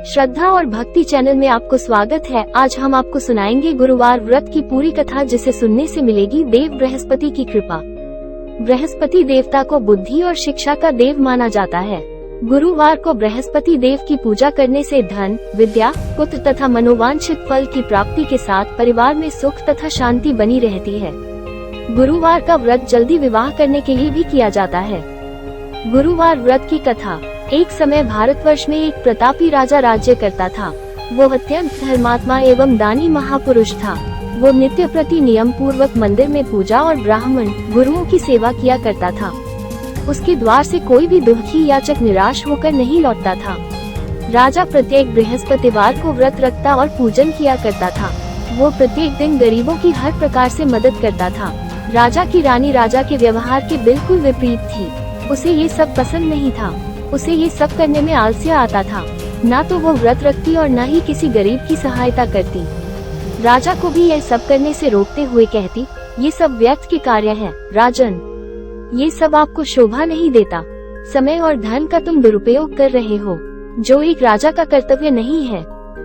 श्रद्धा और भक्ति चैनल में आपको स्वागत है। आज हम आपको सुनाएंगे गुरुवार व्रत की पूरी कथा, जिसे सुनने से मिलेगी देव बृहस्पति की कृपा। बृहस्पति देवता को बुद्धि और शिक्षा का देव माना जाता है। गुरुवार को बृहस्पति देव की पूजा करने से धन, विद्या, पुत्र तथा मनोवांछित फल की प्राप्ति के साथ परिवार में सुख तथा शांति बनी रहती है। गुरुवार का व्रत जल्दी विवाह करने के लिए भी किया जाता है। गुरुवार व्रत की कथा। एक समय भारतवर्ष में एक प्रतापी राजा राज्य करता था। वो अत्यंत धर्मात्मा एवं दानी महापुरुष था। वो नित्य प्रति नियम पूर्वक मंदिर में पूजा और ब्राह्मण गुरुओं की सेवा किया करता था। उसके द्वार से कोई भी दुखी याचक निराश होकर नहीं लौटता था। राजा प्रत्येक बृहस्पतिवार को व्रत रखता और पूजन किया करता था। वो प्रत्येक दिन गरीबों की हर प्रकार से मदद करता था। राजा की रानी राजा के व्यवहार के बिल्कुल विपरीत थी। उसे ये सब पसंद नहीं था। उसे ये सब करने में आलस्य आता था। ना तो वो व्रत रखती और न ही किसी गरीब की सहायता करती। राजा को भी यह सब करने से रोकते हुए कहती, ये सब व्यर्थ के कार्य है राजन, ये सब आपको शोभा नहीं देता। समय और धन का तुम दुरुपयोग कर रहे हो, जो एक राजा का कर्तव्य नहीं है।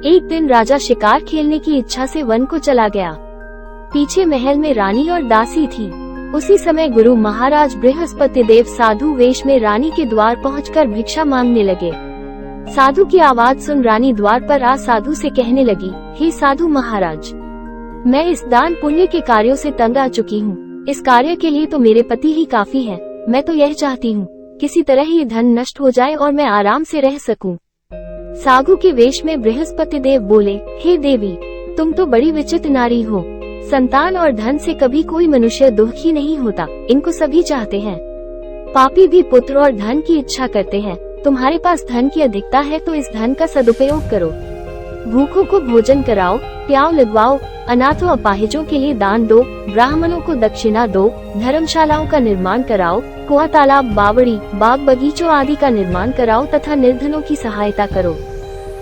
एक दिन राजा शिकार खेलने की इच्छा से वन को चला गया। पीछे महल में रानी और दासी थी। उसी समय गुरु महाराज बृहस्पति देव साधु वेश में रानी के द्वार पहुंचकर भिक्षा मांगने लगे। साधु की आवाज सुन रानी द्वार पर आ साधु से कहने लगी, हे साधु महाराज, मैं इस दान पुण्य के कार्यों से तंग आ चुकी हूँ। इस कार्य के लिए तो मेरे पति ही काफी हैं। मैं तो यह चाहती हूँ किसी तरह ये धन नष्ट हो जाए और मैं आराम से रह सकूं। साधु के वेश में बृहस्पति देव बोले, हे देवी, तुम तो बड़ी विचित्र नारी हो। संतान और धन से कभी कोई मनुष्य दुखी नहीं होता, इनको सभी चाहते हैं। पापी भी पुत्र और धन की इच्छा करते हैं। तुम्हारे पास धन की अधिकता है तो इस धन का सदुपयोग करो। भूखों को भोजन कराओ, प्याव लगवाओ, अनाथों अपाहिजों के लिए दान दो, ब्राह्मणों को दक्षिणा दो, धर्मशालाओं का निर्माण कराओ, कुआं, तालाब, बावड़ी, बाग बगीचों आदि का निर्माण कराओ तथा निर्धनों की सहायता करो।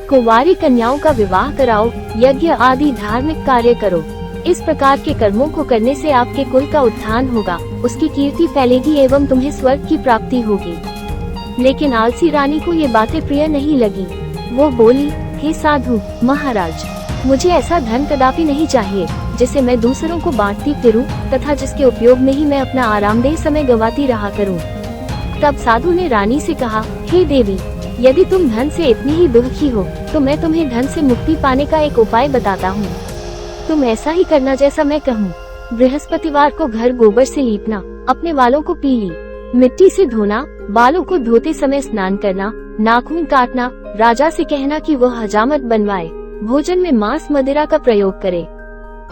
कुंवारी कन्याओं का विवाह कराओ, यज्ञ आदि धार्मिक कार्य करो। इस प्रकार के कर्मों को करने से आपके कुल का उत्थान होगा, उसकी कीर्ति फैलेगी एवं तुम्हें स्वर्ग की प्राप्ति होगी। लेकिन आलसी रानी को ये बातें प्रिय नहीं लगी। वो बोली, हे साधु महाराज, मुझे ऐसा धन कदापि नहीं चाहिए जिसे मैं दूसरों को बांटती फिरूं तथा जिसके उपयोग में ही मैं अपना आरामदेह समय गंवाती रहा करूं। तब साधु ने रानी से कहा, हे देवी, यदि तुम धन से इतनी ही दुखी हो तो मैं तुम्हें धन से मुक्ति पाने का एक उपाय बताता हूँ। तुम ऐसा ही करना जैसा मैं कहूँ। बृहस्पतिवार को घर गोबर से लीपना, अपने बालों को पीली मिट्टी से धोना, बालों को धोते समय स्नान करना, नाखून काटना, राजा से कहना कि वह हजामत बनवाए, भोजन में मांस मदिरा का प्रयोग करे,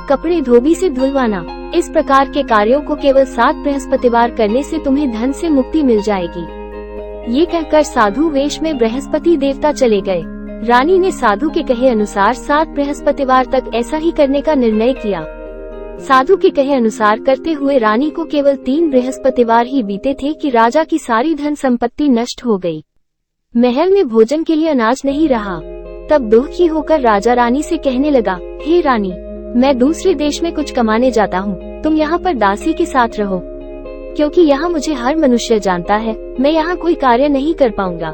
कपड़े धोबी से धुलवाना। इस प्रकार के कार्यों को केवल 7 बृहस्पतिवार करने से तुम्हें धन से मुक्ति मिल जाएगी। ये कहकर साधु वेश में बृहस्पति देवता चले गए। रानी ने साधु के कहे अनुसार 7 बृहस्पतिवार तक ऐसा ही करने का निर्णय किया। साधु के कहे अनुसार करते हुए रानी को केवल 3 बृहस्पतिवार ही बीते थे कि राजा की सारी धन संपत्ति नष्ट हो गई। महल में भोजन के लिए अनाज नहीं रहा। तब दुखी होकर राजा रानी से कहने लगा, हे रानी, मैं दूसरे देश में कुछ कमाने जाता हूँ, तुम यहाँ पर दासी के साथ रहो, क्योंकि यहाँ मुझे हर मनुष्य जानता है। मैं यहाँ कोई कार्य नहीं कर पाऊंगा।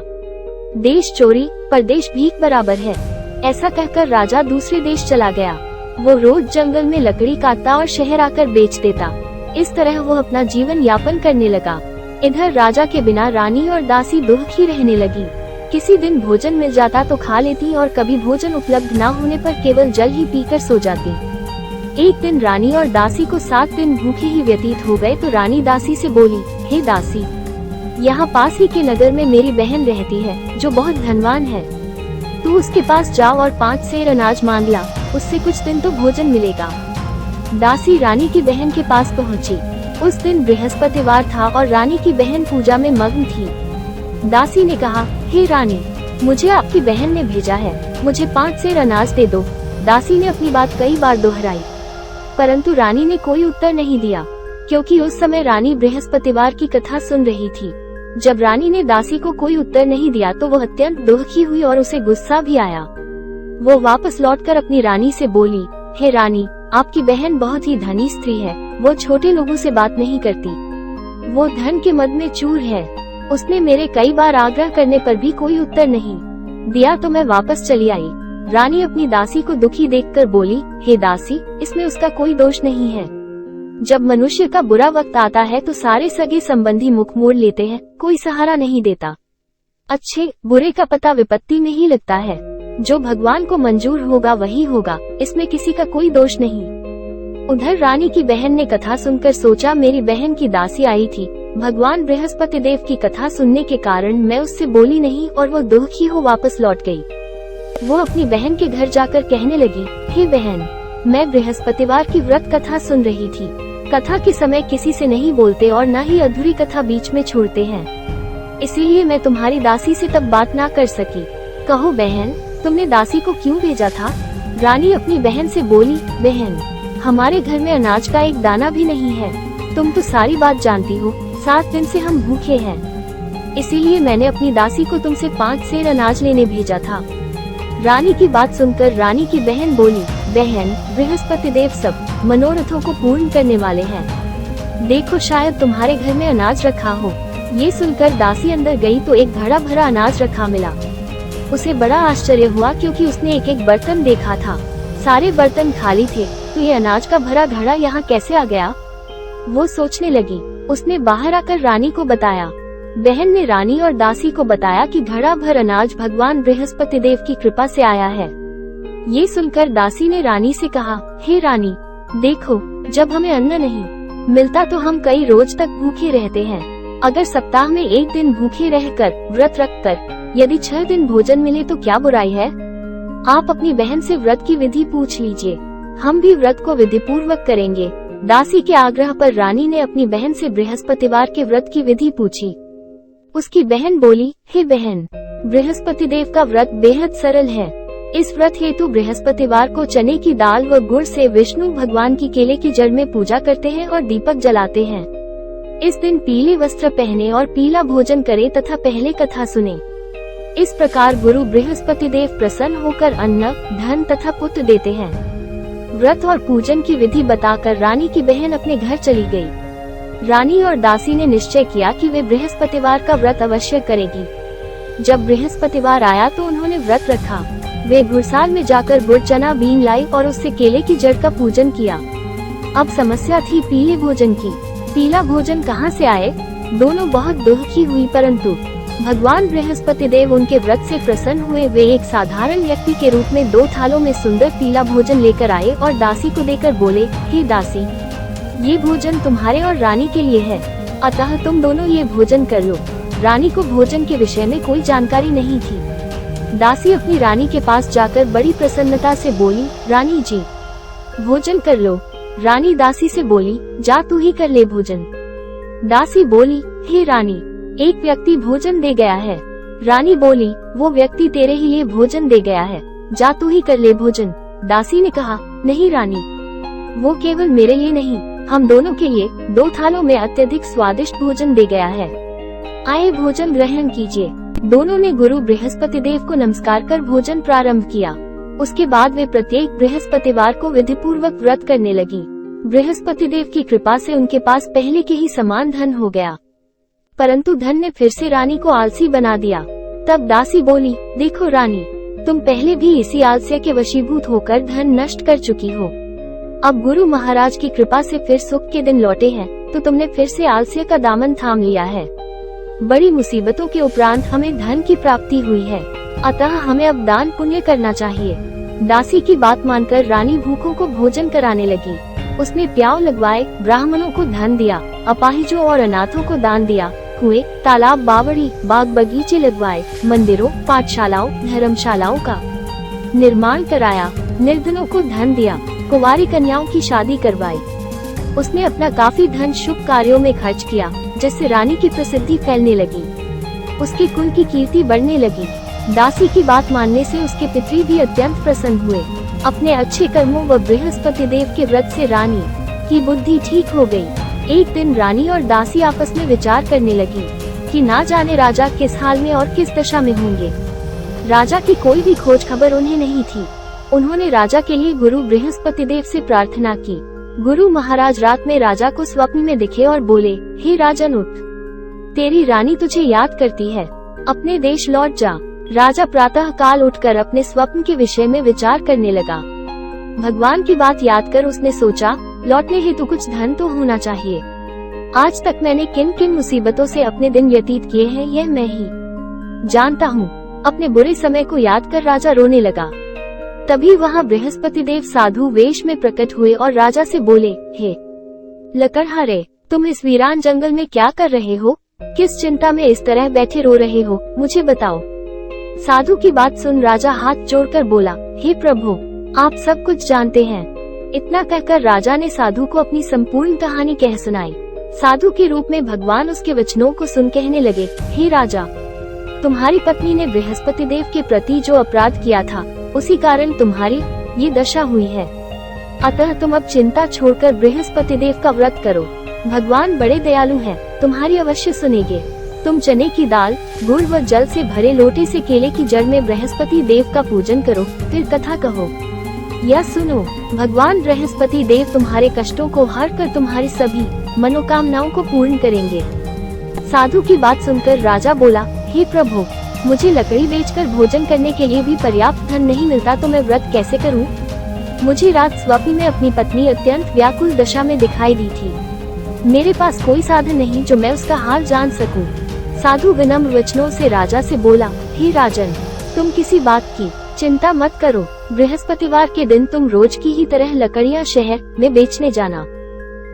देश चोरी परदेश भीख बराबर है। ऐसा कहकर राजा दूसरे देश चला गया। वो रोज जंगल में लकड़ी काटता और शहर आकर बेच देता। इस तरह वो अपना जीवन यापन करने लगा। इधर राजा के बिना रानी और दासी दुखी रहने लगी। किसी दिन भोजन मिल जाता तो खा लेती और कभी भोजन उपलब्ध न होने पर केवल जल ही पीकर सो जाती। एक दिन रानी और दासी को 7 दिन भूखे ही व्यतीत हो गए तो रानी दासी से बोली, हे दासी, यहाँ पास ही के नगर में मेरी बहन रहती है जो बहुत धनवान है। तू उसके पास जाओ और 5 सेर अनाज मांग ला, उससे कुछ दिन तो भोजन मिलेगा। दासी रानी की बहन के पास पहुँची। उस दिन बृहस्पतिवार था और रानी की बहन पूजा में मग्न थी। दासी ने कहा, हे रानी, मुझे आपकी बहन ने भेजा है, मुझे 5 सेर अनाज दे दो। दासी ने अपनी बात कई बार दोहराई, परंतु रानी ने कोई उत्तर नहीं दिया, क्योंकि उस समय रानी बृहस्पतिवार की कथा सुन रही थी। जब रानी ने दासी को कोई उत्तर नहीं दिया तो वह अत्यंत दुखी हुई और उसे गुस्सा भी आया। वो वापस लौटकर अपनी रानी से बोली, हे रानी, आपकी बहन बहुत ही धनी स्त्री है। वो छोटे लोगों से बात नहीं करती। वो धन के मद में चूर है। उसने मेरे कई बार आग्रह करने पर भी कोई उत्तर नहीं। दिया तो मैं वापस चली आई। रानी अपनी दासी को दुखी देखकर बोली, हे दासी, इसमें उसका कोई दोष नहीं है। जब मनुष्य का बुरा वक्त आता है तो सारे सगे संबंधी मुख मोड़ लेते हैं, कोई सहारा नहीं देता। अच्छे बुरे का पता विपत्ति में ही लगता है। जो भगवान को मंजूर होगा वही होगा, इसमें किसी का कोई दोष नहीं। उधर रानी की बहन ने कथा सुनकर सोचा, मेरी बहन की दासी आई थी, भगवान बृहस्पति देव की कथा सुनने के कारण मैं उससे बोली नहीं और वो दुखी हो वापस लौट गई। वो अपनी बहन के घर जाकर कहने लगी, हे बहन, मैं बृहस्पतिवार की व्रत कथा सुन रही थी। कथा के समय किसी से नहीं बोलते और न ही अधूरी कथा बीच में छोड़ते हैं, इसीलिए मैं तुम्हारी दासी से तब बात ना कर सकी। कहो बहन, तुमने दासी को क्यों भेजा था? रानी अपनी बहन से बोली, बहन, हमारे घर में अनाज का एक दाना भी नहीं है। तुम तो सारी बात जानती हो, 7 दिन से हम भूखे हैं, इसीलिए मैंने अपनी दासी को तुमसे 5 सेर अनाज लेने भेजा था। रानी की बात सुनकर रानी की बहन बोली, बहन, बृहस्पति देव सब मनोरथों को पूर्ण करने वाले हैं, देखो शायद तुम्हारे घर में अनाज रखा हो। ये सुनकर दासी अंदर गई तो एक घड़ा भरा अनाज रखा मिला। उसे बड़ा आश्चर्य हुआ क्योंकि उसने एक एक बर्तन देखा था, सारे बर्तन खाली थे, तो ये अनाज का भरा घड़ा यहाँ कैसे आ गया? वो सोचने लगी। उसने बाहर आकर रानी को बताया। बहन ने रानी और दासी को बताया कि घड़ा भर अनाज भगवान बृहस्पति देव की कृपा से आया है। ये सुनकर दासी ने रानी से कहा, हे रानी, देखो, जब हमें अन्न नहीं मिलता तो हम कई रोज तक भूखे रहते हैं। अगर सप्ताह में 1 दिन भूखे रहकर व्रत रखकर यदि 6 दिन भोजन मिले तो क्या बुराई है? आप अपनी बहन से व्रत की विधि पूछ लीजिए, हम भी व्रत को विधि पूर्वक करेंगे। दासी के आग्रह पर रानी ने अपनी बहन से बृहस्पतिवार के व्रत की विधि पूछी। उसकी बहन बोली, हे बहन, बृहस्पति देव का व्रत बेहद सरल है। इस व्रत हेतु बृहस्पतिवार को चने की दाल व गुड़ से विष्णु भगवान की केले की जड़ में पूजा करते हैं और दीपक जलाते हैं। इस दिन पीले वस्त्र पहने और पीला भोजन करें तथा पहले कथा सुने। इस प्रकार गुरु बृहस्पति देव प्रसन्न होकर अन्न, धन तथा पुत्र देते हैं। व्रत और पूजन की विधि बताकर रानी की बहन अपने घर चली गई। रानी और दासी ने निश्चय किया कि वे बृहस्पतिवार का व्रत अवश्य करेगी। जब बृहस्पतिवार आया तो उन्होंने व्रत रखा। वे गुड़साल में जाकर गुड़ चना बीन लाई और उससे केले की जड़ का पूजन किया। अब समस्या थी पीले भोजन की। पीला भोजन कहाँ से आए? दोनों बहुत दुखी हुई, परंतु भगवान बृहस्पति देव उनके व्रत से प्रसन्न हुए। वे एक साधारण व्यक्ति के रूप में 2 थालों में सुंदर पीला भोजन लेकर आए और दासी को देकर बोले, हे दासी, ये भोजन तुम्हारे और रानी के लिए है, अतः तुम दोनों ये भोजन कर लो। रानी को भोजन के विषय में कोई जानकारी नहीं थी। दासी अपनी रानी के पास जाकर बड़ी प्रसन्नता से बोली, रानी जी, भोजन कर लो। रानी दासी से बोली, जा तू ही कर ले भोजन। दासी बोली, हे रानी, एक व्यक्ति भोजन दे गया है। रानी बोली, वो व्यक्ति तेरे ही लिए भोजन दे गया है, जा तू ही कर ले भोजन। दासी ने कहा, नहीं रानी, वो केवल मेरे लिए नहीं, हम दोनों के लिए 2 थालों में अत्यधिक स्वादिष्ट भोजन दे गया है। आए भोजन ग्रहण कीजिए। दोनों ने गुरु बृहस्पति देव को नमस्कार कर भोजन प्रारंभ किया। उसके बाद वे प्रत्येक बृहस्पतिवार को विधि पूर्वक व्रत करने लगी। बृहस्पति देव की कृपा से उनके पास पहले के ही समान धन हो गया, परंतु धन ने फिर से रानी को आलसी बना दिया। तब दासी बोली, देखो रानी, तुम पहले भी इसी आलस्य के वशीभूत होकर धन नष्ट कर चुकी हो। अब गुरु महाराज की कृपा से फिर सुख के दिन लौटे हैं, तो तुमने फिर से आलस्य का दामन थाम लिया है। बड़ी मुसीबतों के उपरांत हमें धन की प्राप्ति हुई है, अतः हमें अब दान पुण्य करना चाहिए। दासी की बात मानकर रानी भूखों को भोजन कराने लगी। उसने प्याव लगवाए, ब्राह्मणों को धन दिया, अपाहिजों और अनाथों को दान दिया, कुएं, तालाब, बावड़ी, बाग बगीचे लगवाए, मंदिरों, पाठशालाओं, धर्मशालाओं का निर्माण कराया, निर्धनों को धन दिया, कुंवारी कन्याओं की शादी करवाई। उसने अपना काफी धन शुभ कार्यों में खर्च किया, जिससे रानी की प्रसिद्धि फैलने लगी, उसके कुल की कीर्ति बढ़ने लगी। दासी की बात मानने से उसके पितरी भी अत्यंत प्रसन्न हुए। अपने अच्छे कर्मों व बृहस्पति देव के व्रत से रानी की बुद्धि ठीक हो गई। एक दिन रानी और दासी आपस में विचार करने लगी कि ना जाने राजा किस हाल में और किस दशा में होंगे। राजा की कोई भी खोज खबर उन्हें नहीं थी। उन्होंने राजा के लिए गुरु बृहस्पति देव से प्रार्थना की। गुरु महाराज रात में राजा को स्वप्न में दिखे और बोले, हे राजन, उठ, तेरी रानी तुझे याद करती है, अपने देश लौट जा। राजा प्रातः काल उठकर अपने स्वप्न के विषय में विचार करने लगा। भगवान की बात याद कर उसने सोचा, लौटने हेतु कुछ धन तो होना चाहिए। आज तक मैंने किन किन मुसीबतों से अपने दिन व्यतीत किए हैं यह मैं ही जानता हूँ। अपने बुरे समय को याद कर राजा रोने लगा। तभी वहाँ बृहस्पति देव साधु वेश में प्रकट हुए और राजा से बोले, हे लकड़हारे, तुम इस वीरान जंगल में क्या कर रहे हो? किस चिंता में इस तरह बैठे रो रहे हो, मुझे बताओ। साधु की बात सुन राजा हाथ जोड़कर बोला, हे प्रभु, आप सब कुछ जानते हैं। इतना कहकर राजा ने साधु को अपनी संपूर्ण कहानी कह सुनाई। साधु के रूप में भगवान उसके वचनों को सुन कहने लगे, हे राजा, तुम्हारी पत्नी ने बृहस्पति देव के प्रति जो अपराध किया था उसी कारण तुम्हारी ये दशा हुई है। अतः तुम अब चिंता छोड़कर बृहस्पति देव का व्रत करो। भगवान बड़े दयालु हैं, तुम्हारी अवश्य सुनेंगे। तुम चने की दाल, गुड़ व जल से भरे लोटे से केले की जड़ में बृहस्पति देव का पूजन करो, फिर कथा कहो। यह सुनो, भगवान बृहस्पति देव तुम्हारे कष्टों को हर कर तुम्हारी सभी मनोकामनाओं को पूर्ण करेंगे। साधु की बात सुनकर राजा बोला, हे प्रभु, मुझे लकड़ी बेचकर भोजन करने के लिए भी पर्याप्त धन नहीं मिलता तो मैं व्रत कैसे करूं? मुझे रात स्वप्न में अपनी पत्नी अत्यंत व्याकुल दशा में दिखाई दी थी। मेरे पास कोई साधन नहीं जो मैं उसका हाल जान सकूं। साधु विनम्र वचनों से राजा से बोला, हे राजन, तुम किसी बात की चिंता मत करो। बृहस्पतिवार के दिन तुम रोज की ही तरह लकड़ियां शहर में बेचने जाना।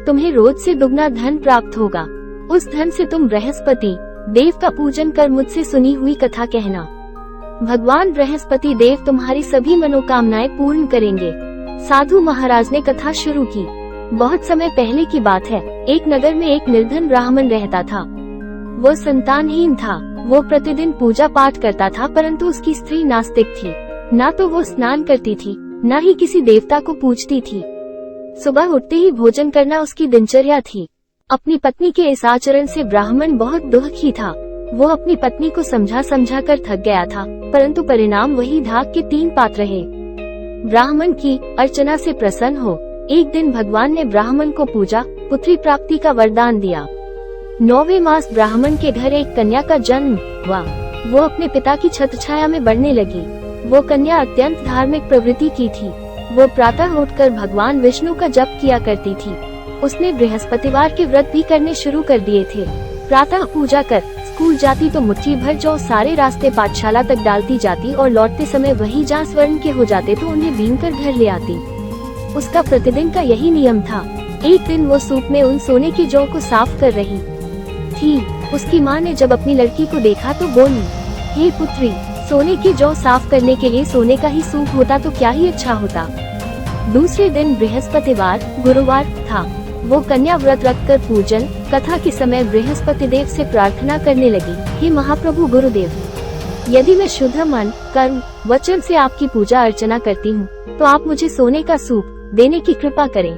तुम्हें रोज से दुगना धन प्राप्त होगा। उस धन से तुम बृहस्पति देव का पूजन कर मुझसे सुनी हुई कथा कहना। भगवान बृहस्पति देव तुम्हारी सभी मनोकामनाएं पूर्ण करेंगे। साधु महाराज ने कथा शुरू की। बहुत समय पहले की बात है। एक नगर में एक निर्धन ब्राह्मण रहता था। वो संतानहीन था। वो प्रतिदिन पूजा पाठ करता था, परंतु उसकी स्त्री नास्तिक थी। ना तो वो स्नान करती थी, न ही किसी देवता को पूजती थी। सुबह उठते ही भोजन करना उसकी दिनचर्या थी। अपनी पत्नी के इस आचरण से ब्राह्मण बहुत दुखी था। वो अपनी पत्नी को समझा कर थक गया था, परंतु परिणाम वही धाक के 3 पात रहे। ब्राह्मण की अर्चना से प्रसन्न हो एक दिन भगवान ने ब्राह्मण को पूजा पुत्री प्राप्ति का वरदान दिया। 9वें मास ब्राह्मण के घर एक कन्या का जन्म हुआ। वो अपने पिता की छत्रछाया में बढ़ने लगी। वो कन्या अत्यंत धार्मिक प्रवृत्ति की थी। वो प्रातः उठकर भगवान विष्णु का जप किया करती थी। उसने बृहस्पतिवार के व्रत भी करने शुरू कर दिए थे। प्रातः पूजा कर स्कूल जाती तो मुट्ठी भर जौ सारे रास्ते पाठशाला तक डालती जाती और लौटते समय वही जहाँ स्वर्ण के हो जाते तो उन्हें बीन कर घर ले आती। उसका प्रतिदिन का यही नियम था। एक दिन वो सूप में उन सोने की जौ को साफ कर रही थी। उसकी माँ ने जब अपनी लड़की को देखा तो बोली, हे पुत्री, सोने की जौ साफ करने के लिए सोने का ही सूप होता तो क्या ही अच्छा होता। दूसरे दिन बृहस्पतिवार गुरुवार था। वो कन्या व्रत रखकर पूजन कथा के समय बृहस्पति देव से प्रार्थना करने लगी, हे महाप्रभु गुरुदेव, यदि मैं शुद्ध मन कर्म वचन से आपकी पूजा अर्चना करती हूँ तो आप मुझे सोने का सूप देने की कृपा करें।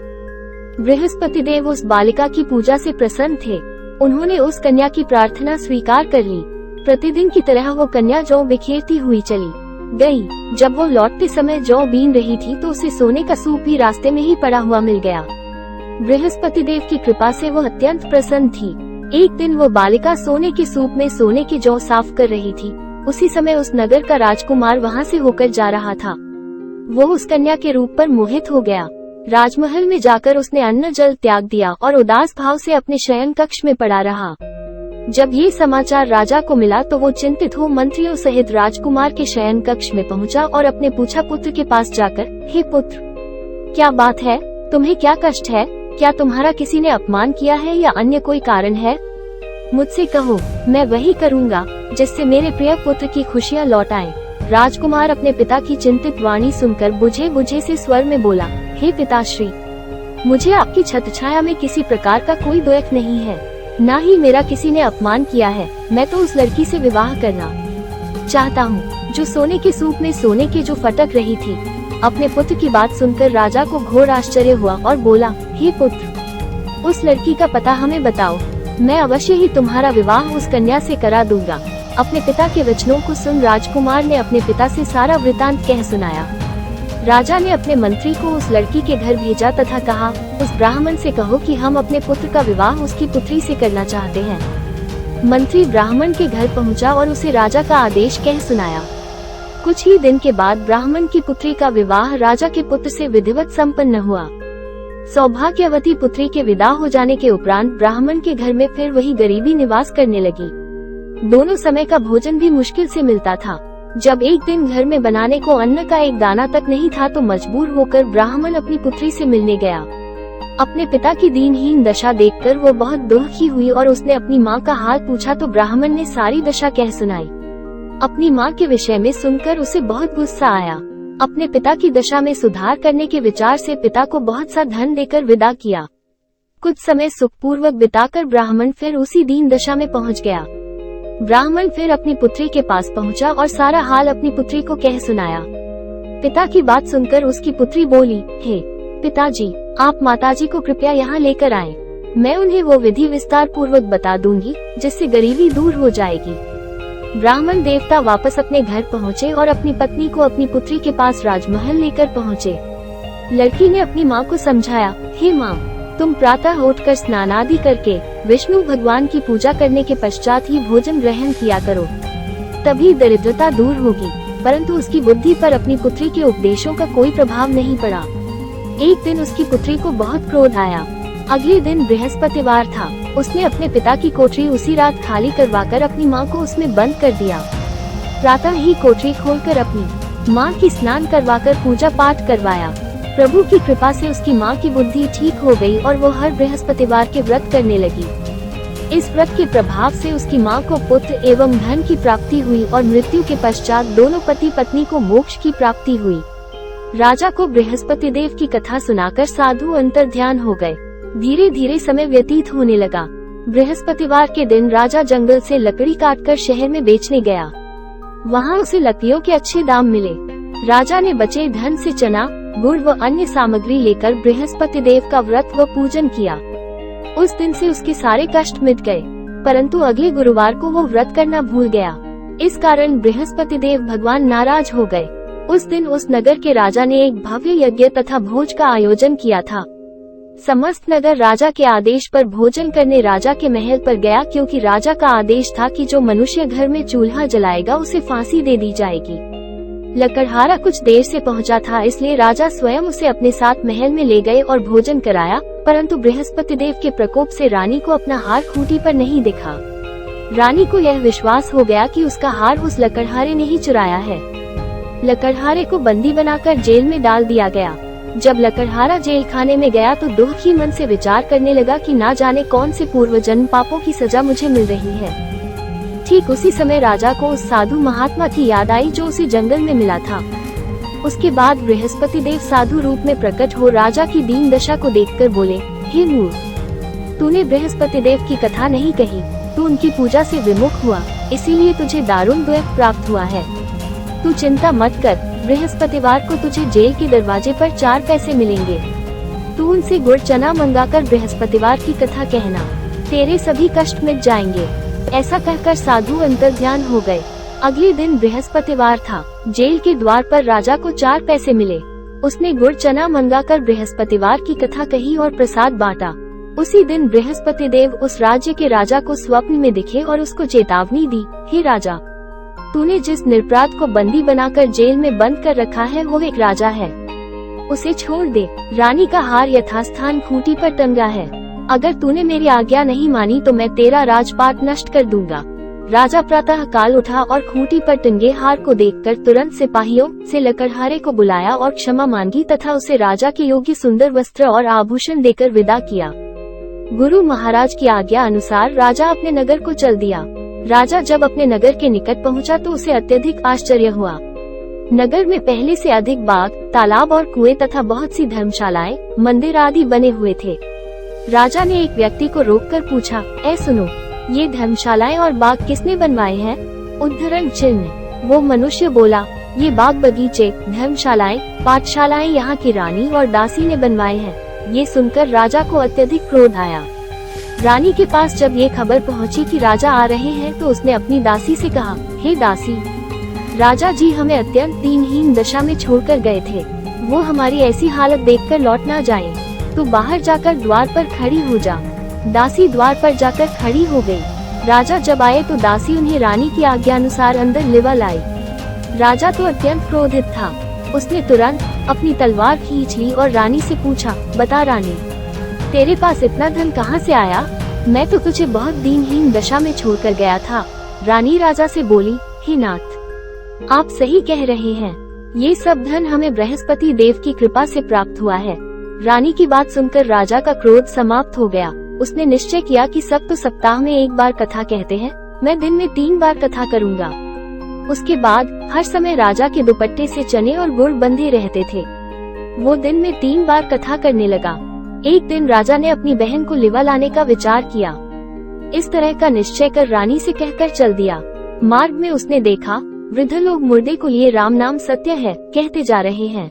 बृहस्पति देव उस बालिका की पूजा से प्रसन्न थे। उन्होंने उस कन्या की प्रार्थना स्वीकार कर ली। प्रतिदिन की तरह वो कन्या जौ बिखेरती हुई चली गई। जब वो लौटते समय जौ बीन रही थी तो उसे सोने का सूप भी रास्ते में ही पड़ा हुआ मिल गया। बृहस्पति देव की कृपा से वो अत्यंत प्रसन्न थी। एक दिन वो बालिका सोने के सूप में सोने की जौ साफ कर रही थी। उसी समय उस नगर का राजकुमार वहाँ से होकर जा रहा था। वो उस कन्या के रूप पर मोहित हो गया। राजमहल में जाकर उसने अन्न जल त्याग दिया और उदास भाव से अपने शयन कक्ष में पड़ा रहा। जब ये समाचार राजा को मिला तो वो चिंतित हो मंत्रियों सहित राजकुमार के शयन कक्ष में पहुंचा और अपने पूछा पुत्र के पास जाकर, हे पुत्र, क्या बात है? तुम्हें क्या कष्ट है? क्या तुम्हारा किसी ने अपमान किया है या अन्य कोई कारण है? मुझसे कहो, मैं वही करूँगा जिससे मेरे प्रिय पुत्र की खुशियाँ लौट आएं। राजकुमार अपने पिता की चिंतित वाणी सुनकर बुझे बुझे से स्वर में बोला, हे पिताश्री, मुझे आपकी छत्रछाया में किसी प्रकार का कोई दुख नहीं है, न ही मेरा किसी ने अपमान किया है। मैं तो उस लड़की से विवाह करना चाहता हूँ जो सोने के सूप में सोने के जो फटक रही थी। अपने पुत्र की बात सुनकर राजा को घोर आश्चर्य हुआ और बोला, हे पुत्र, उस लड़की का पता हमें बताओ, मैं अवश्य ही तुम्हारा विवाह उस कन्या से करा दूंगा। अपने पिता के वचनों को सुन राजकुमार ने अपने पिता से सारा वृतांत कह सुनाया। राजा ने अपने मंत्री को उस लड़की के घर भेजा तथा कहा, उस ब्राह्मण से कहो कि हम अपने पुत्र का विवाह उसकी पुत्री से करना चाहते हैं। मंत्री ब्राह्मण के घर पहुंचा और उसे राजा का आदेश कह सुनाया। कुछ ही दिन के बाद ब्राह्मण की पुत्री का विवाह राजा के पुत्र से विधिवत संपन्न हुआ। सौभाग्यवती पुत्री के विदा हो जाने के उपरांत ब्राह्मण के घर में फिर वही गरीबी निवास करने लगी। दोनों समय का भोजन भी मुश्किल से मिलता था। जब एक दिन घर में बनाने को अन्न का एक दाना तक नहीं था तो मजबूर होकर ब्राह्मण अपनी पुत्री से मिलने गया। अपने पिता की दीनहीन दशा देखकर वो बहुत दुखी हुई और उसने अपनी माँ का हाल पूछा तो ब्राह्मण ने सारी दशा कह सुनाई। अपनी माँ के विषय में सुनकर उसे बहुत गुस्सा आया। अपने पिता की दशा में सुधार करने के विचार से पिता को बहुत सा धन देकर विदा किया। कुछ समय सुखपूर्वक बिताकर ब्राह्मण फिर उसी दीन दशा में पहुँच गया। ब्राह्मण फिर अपनी पुत्री के पास पहुंचा और सारा हाल अपनी पुत्री को कह सुनाया। पिता की बात सुनकर उसकी पुत्री बोली, हे पिताजी, आप माताजी को कृपया यहाँ लेकर आएं। मैं उन्हें वो विधि विस्तार पूर्वक बता दूंगी जिससे गरीबी दूर हो जाएगी। ब्राह्मण देवता वापस अपने घर पहुँचे और अपनी पत्नी को अपनी पुत्री के पास राजमहल लेकर पहुँचे। लड़की ने अपनी माँ को समझाया, हे माँ, तुम प्रातः उठकर स्नान आदि करके विष्णु भगवान की पूजा करने के पश्चात ही भोजन ग्रहण किया करो, तभी दरिद्रता दूर होगी। परंतु उसकी बुद्धि पर अपनी पुत्री के उपदेशों का कोई प्रभाव नहीं पड़ा। एक दिन उसकी पुत्री को बहुत क्रोध आया। अगले दिन बृहस्पतिवार था। उसने अपने पिता की कोठरी उसी रात खाली करवाकर अपनी माँ को उसमें बंद कर दिया। प्रातः ही कोठरी खोलकर अपनी माँ की स्नान करवाकर पूजा पाठ करवाया। प्रभु की कृपा से उसकी माँ की बुद्धि ठीक हो गई और वो हर बृहस्पतिवार के व्रत करने लगी। इस व्रत के प्रभाव से उसकी माँ को पुत्र एवं धन की प्राप्ति हुई और मृत्यु के पश्चात दोनों पति पत्नी को मोक्ष की प्राप्ति हुई। राजा को बृहस्पति देव की कथा सुनाकर साधु अंतर्ध्यान हो गए। धीरे धीरे समय व्यतीत होने लगा। बृहस्पतिवार के दिन राजा जंगल से लकड़ी काटकर शहर में बेचने गया। वहाँ उसे लकड़ियों के अच्छे दाम मिले। राजा ने बचे धन से चना, गुड़ व अन्य सामग्री लेकर बृहस्पति देव का व्रत व पूजन किया। उस दिन से उसके सारे कष्ट मिट गए। परंतु अगले गुरुवार को वो व्रत करना भूल गया। इस कारण बृहस्पति देव भगवान नाराज हो गए। उस दिन उस नगर के राजा ने एक भव्य यज्ञ तथा भोज का आयोजन किया था। समस्त नगर राजा के आदेश पर भोजन करने राजा के महल पर गया, क्योंकि राजा का आदेश था कि जो मनुष्य घर में चूल्हा जलाएगा उसे फांसी दे दी जाएगी। लकड़हारा कुछ देर से पहुंचा था, इसलिए राजा स्वयं उसे अपने साथ महल में ले गए और भोजन कराया। परंतु बृहस्पति देव के प्रकोप से रानी को अपना हार खूंटी पर नहीं दिखा। रानी को यह विश्वास हो गया कि उसका हार उस लकड़हारे ने ही चुराया है। लकड़हारे को बंदी बनाकर जेल में डाल दिया गया। जब लकड़हारा जेल खाने में गया तो दुखी मन से विचार करने लगा कि ना जाने कौन से पूर्व जन्म पापों की सजा मुझे मिल रही है। ठीक उसी समय राजा को उस साधु महात्मा की याद आई जो उसे जंगल में मिला था। उसके बाद बृहस्पति देव साधु रूप में प्रकट हो राजा की दीन दशा को देखकर बोले, हे मूर्ख, तूने बृहस्पति देव की कथा नहीं कही, तू उनकी पूजा से विमुख हुआ, इसीलिए तुझे दारुण दुख प्राप्त हुआ है। तू चिंता मत कर, बृहस्पतिवार को तुझे जेल के दरवाजे पर 4 पैसे मिलेंगे। तू उनसे गुड़ चना मंगाकर बृहस्पतिवार की कथा कहना, तेरे सभी कष्ट मिट जाएंगे। ऐसा कहकर साधु अंतर्ध्यान हो गए। अगले दिन बृहस्पतिवार था। जेल के द्वार पर राजा को 4 पैसे मिले। उसने गुड़ चना मंगाकर बृहस्पतिवार की कथा कही और प्रसाद बांटा। उसी दिन बृहस्पति देव उस राज्य के राजा को स्वप्न में दिखे और उसको चेतावनी दी, हे राजा, तूने जिस निरपराध को बंदी बनाकर जेल में बंद कर रखा है वो एक राजा है, उसे छोड़ दे। रानी का हार यथास्थान खूंटी पर टंगा है। अगर तूने मेरी आज्ञा नहीं मानी तो मैं तेरा राजपाट नष्ट कर दूंगा। राजा प्रातः काल उठा और खूंटी पर टंगे हार को देखकर तुरंत सिपाहियों से लकड़हारे को बुलाया और क्षमा मांगी तथा उसे राजा के योग्य सुंदर वस्त्र और आभूषण देकर विदा किया। गुरु महाराज की आज्ञा अनुसार राजा अपने नगर को चल दिया। राजा जब अपने नगर के निकट पहुंचा तो उसे अत्यधिक आश्चर्य हुआ। नगर में पहले से अधिक बाग, तालाब और कुएं तथा बहुत सी धर्मशालाएं, मंदिर आदि बने हुए थे। राजा ने एक व्यक्ति को रोककर पूछा, ऐ सुनो, ये धर्मशालाएं और बाग किसने बनवाए हैं? उद्धरण चिन्ह। वो मनुष्य बोला, ये बाग बगीचे, धर्मशालाएं, पाठशालाएं यहाँ की रानी और दासी ने बनवाए हैं। ये सुनकर राजा को अत्यधिक क्रोध आया। रानी के पास जब ये खबर पहुंची कि राजा आ रहे हैं तो उसने अपनी दासी से कहा, हे दासी, राजा जी हमें अत्यंत दीनहीन दशा में छोड़कर गए थे। वो हमारी ऐसी हालत देखकर लौट ना जाएं। तू बाहर जाकर द्वार पर खड़ी हो जा। दासी द्वार पर जाकर खड़ी हो गई। राजा जब आए तो दासी उन्हें रानी की आज्ञा अनुसार अंदर लिवा लाई। राजा तो अत्यंत क्रोधित था। उसने तुरंत अपनी तलवार खींच ली और रानी से पूछा, बता रानी, तेरे पास इतना धन कहाँ से आया? मैं तो तुझे बहुत दीनहीन दशा में छोड़कर गया था। रानी राजा से बोली, हे नाथ, आप सही कह रहे हैं, ये सब धन हमें बृहस्पति देव की कृपा से प्राप्त हुआ है। रानी की बात सुनकर राजा का क्रोध समाप्त हो गया। उसने निश्चय किया कि सब तो सप्ताह में एक बार कथा कहते हैं, मैं दिन में 3 बार कथा करूँगा। उसके बाद हर समय राजा के दुपट्टे से चने और गुड़ बंधे रहते थे। वो दिन में 3 बार कथा करने लगा। एक दिन राजा ने अपनी बहन को लिवा लाने का विचार किया। इस तरह का निश्चय कर रानी से कहकर चल दिया। मार्ग में उसने देखा वृद्ध लोग मुर्दे को लिए राम नाम सत्य है कहते जा रहे हैं।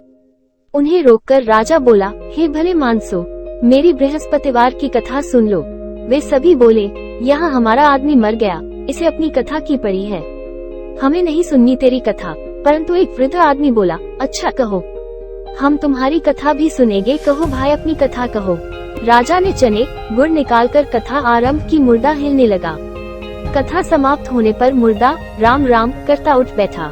उन्हें रोककर राजा बोला, हे भले मानसो, मेरी बृहस्पतिवार की कथा सुन लो। वे सभी बोले, यहाँ हमारा आदमी मर गया, इसे अपनी कथा की पड़ी है, हमें नहीं सुननी तेरी कथा। परंतु एक वृद्ध आदमी बोला, अच्छा कहो, हम तुम्हारी कथा भी सुनेंगे, कहो भाई अपनी कथा कहो। राजा ने चने गुड़ निकालकर कथा आरंभ की। मुर्दा हिलने लगा। कथा समाप्त होने पर मुर्दा राम राम करता उठ बैठा।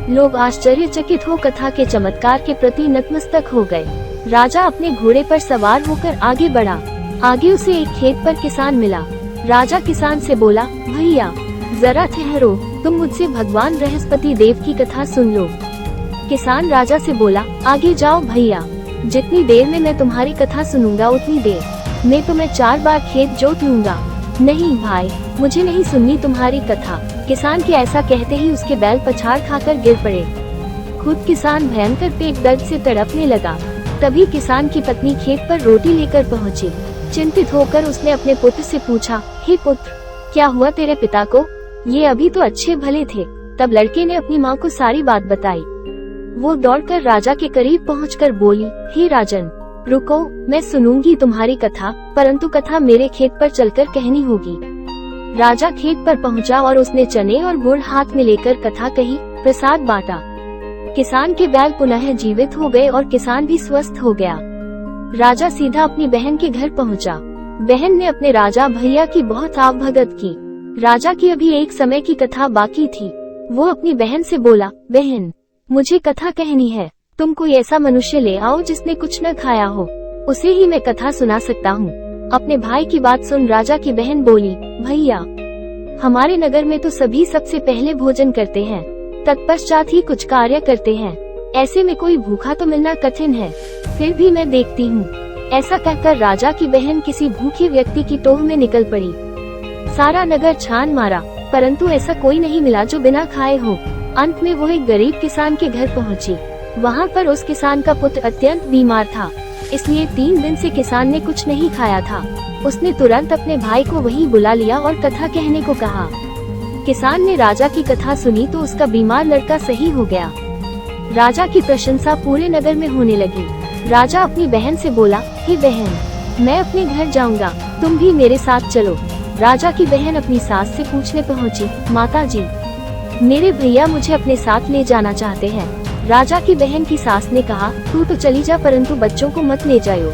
लोग आश्चर्यचकित हो कथा के चमत्कार के प्रति नतमस्तक हो गए। राजा अपने घोड़े पर सवार होकर आगे बढ़ा। आगे उसे एक खेत पर किसान मिला। राजा किसान से बोला, भैया जरा ठहरो, तुम मुझसे भगवान बृहस्पति देव की कथा सुन लो। किसान राजा से बोला, आगे जाओ भैया, जितनी देर में मैं तुम्हारी कथा सुनूंगा उतनी देर में तो मैं 4 बार खेत जोत लूंगा। नहीं भाई, मुझे नहीं सुननी तुम्हारी कथा। किसान के ऐसा कहते ही उसके बैल पछाड़ खाकर गिर पड़े। खुद किसान भयंकर पेट दर्द से तड़पने लगा। तभी किसान की पत्नी खेत पर रोटी लेकर पहुंची। चिंतित होकर उसने अपने पुत्र से पूछा, हे पुत्र, क्या हुआ तेरे पिता को? ये अभी तो अच्छे भले थे। तब लड़के ने अपनी माँ को सारी बात बताई। वो दौड़कर राजा के करीब पहुंचकर बोली, हे राजन, रुको, मैं सुनूंगी तुम्हारी कथा, परंतु कथा मेरे खेत पर चलकर कहनी होगी। राजा खेत पर पहुंचा और उसने चने और गुड़ हाथ में लेकर कथा कही, प्रसाद बांटा। किसान के बैल पुनः जीवित हो गए और किसान भी स्वस्थ हो गया। राजा सीधा अपनी बहन के घर पहुंचा। बहन ने अपने राजा भैया की बहुत आवभगत की। राजा की अभी एक समय की कथा बाकी थी। वो अपनी बहन से बोला, बहन, मुझे कथा कहनी है, तुम कोई ऐसा मनुष्य ले आओ जिसने कुछ न खाया हो, उसे ही मैं कथा सुना सकता हूँ। अपने भाई की बात सुन राजा की बहन बोली, भैया, हमारे नगर में तो सभी सबसे पहले भोजन करते हैं, तत्पश्चात ही कुछ कार्य करते हैं। ऐसे में कोई भूखा तो मिलना कठिन है, फिर भी मैं देखती हूँ। ऐसा कहकर राजा की बहन किसी भूखे व्यक्ति की टोह में निकल पड़ी। सारा नगर छान मारा, परंतु ऐसा कोई नहीं मिला जो बिना खाए हो। अंत में वो एक गरीब किसान के घर पहुंची। वहाँ पर उस किसान का पुत्र अत्यंत बीमार था, इसलिए 3 दिन से किसान ने कुछ नहीं खाया था। उसने तुरंत अपने भाई को वहीं बुला लिया और कथा कहने को कहा। किसान ने राजा की कथा सुनी तो उसका बीमार लड़का सही हो गया। राजा की प्रशंसा पूरे नगर में होने लगी। राजा अपनी बहन से बोला, हे बहन, मैं अपने घर जाऊंगा, तुम भी मेरे साथ चलो। राजा की बहन अपनी सास से पूछने पहुंची, माता जी, मेरे भैया मुझे अपने साथ ले जाना चाहते हैं। राजा की बहन की सास ने कहा, तू तो चली जा, परंतु बच्चों को मत ले जायो,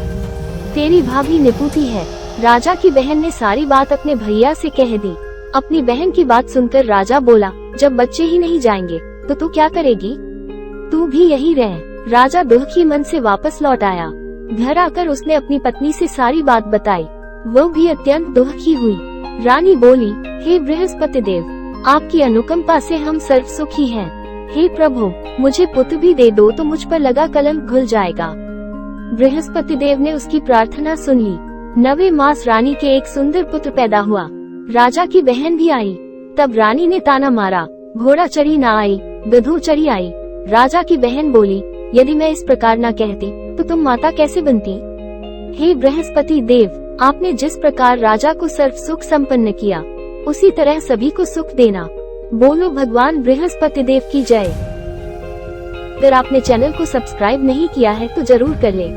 तेरी भाभी निपुती है। राजा की बहन ने सारी बात अपने भैया से कह दी। अपनी बहन की बात सुनकर राजा बोला, जब बच्चे ही नहीं जाएंगे तो तू क्या करेगी? तू भी यही रह। राजा दुखी मन से वापस लौट आया। घर आकर उसने अपनी पत्नी से सारी बात बताई। वो भी अत्यंत दुखी हुई। रानी बोली, हे बृहस्पति देव, आपकी अनुकंपा से हम सर्व सुखी हैं। हे प्रभु, मुझे पुत्र भी दे दो तो मुझ पर लगा कलंक धुल जाएगा। बृहस्पति देव ने उसकी प्रार्थना सुन ली। 9वें मास रानी के एक सुंदर पुत्र पैदा हुआ। राजा की बहन भी आई। तब रानी ने ताना मारा, घोड़ा चढ़ी ना आई, गधू चढ़ी आई। राजा की बहन बोली, यदि मैं इस प्रकार न कहती तो तुम माता कैसे बनती? हे बृहस्पति देव, आपने जिस प्रकार राजा को सर्व सुख संपन्न किया, उसी तरह सभी को सुख देना। बोलो भगवान बृहस्पति देव की जय। अगर आपने चैनल को सब्सक्राइब नहीं किया है तो जरूर कर ले।